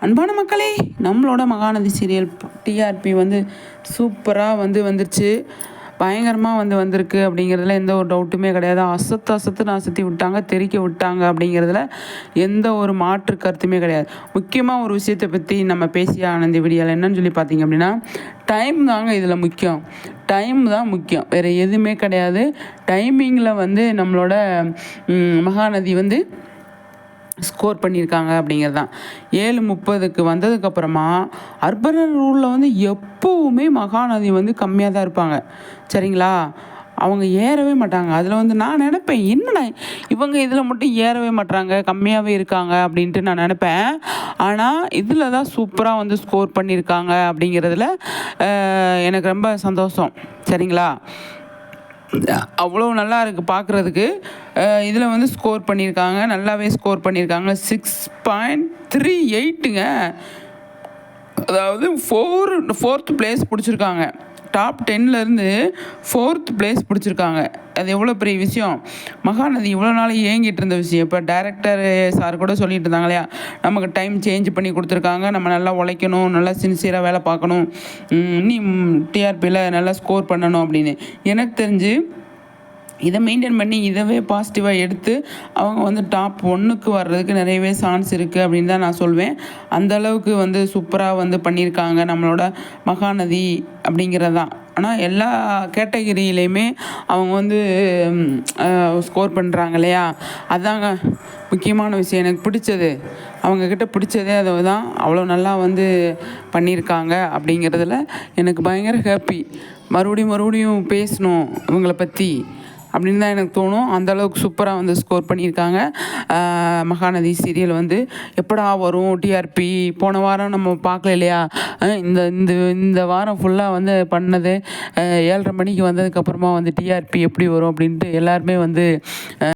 அன்பான மக்களே, நம்மளோட மகாநதி சீரியல் டிஆர்பி வந்து சூப்பராக வந்துருச்சு. பயங்கரமாக வந்திருக்கு அப்படிங்கிறதுல எந்த ஒரு டவுட்டுமே கிடையாது. அசத்துன்னு அசத்தி விட்டாங்க, தெறிக்க விட்டாங்க அப்படிங்கிறதுல எந்த ஒரு மாற்று கருத்துமே கிடையாது. முக்கியமாக ஒரு விஷயத்தை பற்றி நம்ம பேசிய ஆனந்தி வீடியோவில் என்னன்னு சொல்லி பார்த்தீங்க அப்படின்னா, டைம் தாங்க இதில் முக்கியம். டைம் தான் முக்கியம், வேறு எதுவுமே கிடையாது. டைமிங்கில் நம்மளோட மகாநதி ஸ்கோர் பண்ணியிருக்காங்க அப்படிங்கிறது தான். 7:30க்கு வந்ததுக்கப்புறமா அர்பன் ரூலில் எப்போவுமே மகாநதி கம்மியாக தான் இருப்பாங்க, சரிங்களா? அவங்க ஏறவே மாட்டாங்க. அதில் நான் நினப்பேன், என்னடா இவங்க இதில் மட்டும் ஏறவே மாட்டாங்க, கம்மியாகவே இருக்காங்க அப்படின்ட்டு நான் நினப்பேன். ஆனால் இதில் தான் சூப்பராக ஸ்கோர் பண்ணியிருக்காங்க அப்படிங்கிறதுல எனக்கு ரொம்ப சந்தோஷம், சரிங்களா? அவ்வளோ நல்லா இருக்குது பார்க்குறதுக்கு. இதில் ஸ்கோர் பண்ணியிருக்காங்க, நல்லாவே ஸ்கோர் பண்ணியிருக்காங்க. 6.38ங்க. அதாவது ஃபோர்த் பிளேஸ் பிடிச்சிருக்காங்க. டாப் 10லேருந்து 4th பிளேஸ் பிடிச்சிருக்காங்க. அது எவ்வளோ பெரிய விஷயம். மகாநதி இவ்வளோ நாள் ஏங்கிட்டு இருந்த விஷயம் இப்போ டைரக்டர் சார் கூட சொல்லிட்டு இருந்தாங்க இல்லையா, நமக்கு டைம் சேஞ்ச் பண்ணி கொடுத்துருக்காங்க, நம்ம நல்லா உழைக்கணும், நல்லா சின்சியராக வேலை பார்க்கணும், இன்னும் டிஆர்பியில் நல்லா ஸ்கோர் பண்ணணும் அப்படின்னு. எனக்கு தெரிஞ்சு இதை மெயின்டைன் பண்ணி இதவே பாசிட்டிவாக எடுத்து அவங்க டாப் 1க்கு வர்றதுக்கு நிறையவே சான்ஸ் இருக்குது அப்படின்னு தான் நான் சொல்வேன். அந்தளவுக்கு சூப்பராக பண்ணியிருக்காங்க நம்மளோட மகாநதி அப்படிங்கிறது தான். ஆனால் எல்லா கேட்டகிரியிலையுமே அவங்க ஸ்கோர் பண்ணுறாங்க இல்லையா, அதாங்க முக்கியமான விஷயம். எனக்கு பிடிச்சது, அவங்கக்கிட்ட பிடிச்சதே அதை தான். அவ்வளோ நல்லா பண்ணியிருக்காங்க அப்படிங்கிறதுல எனக்கு பயங்கர ஹாப்பி. மறுபடியும் பேசணும் இவங்களை பற்றி அப்படின்னு தான் எனக்கு தோணும். அந்தளவுக்கு சூப்பராக ஸ்கோர் பண்ணியிருக்காங்க. மகாநதி சீரியல் எப்படா வரும் டிஆர்பி? போன வாரம் நம்ம பார்க்கல இல்லையா, இந்த வாரம் ஃபுல்லாக பண்ணது 7:30 மணிக்கு வந்ததுக்கப்புறமா டிஆர்பி எப்படி வரும் அப்படின்ட்டு எல்லாருமே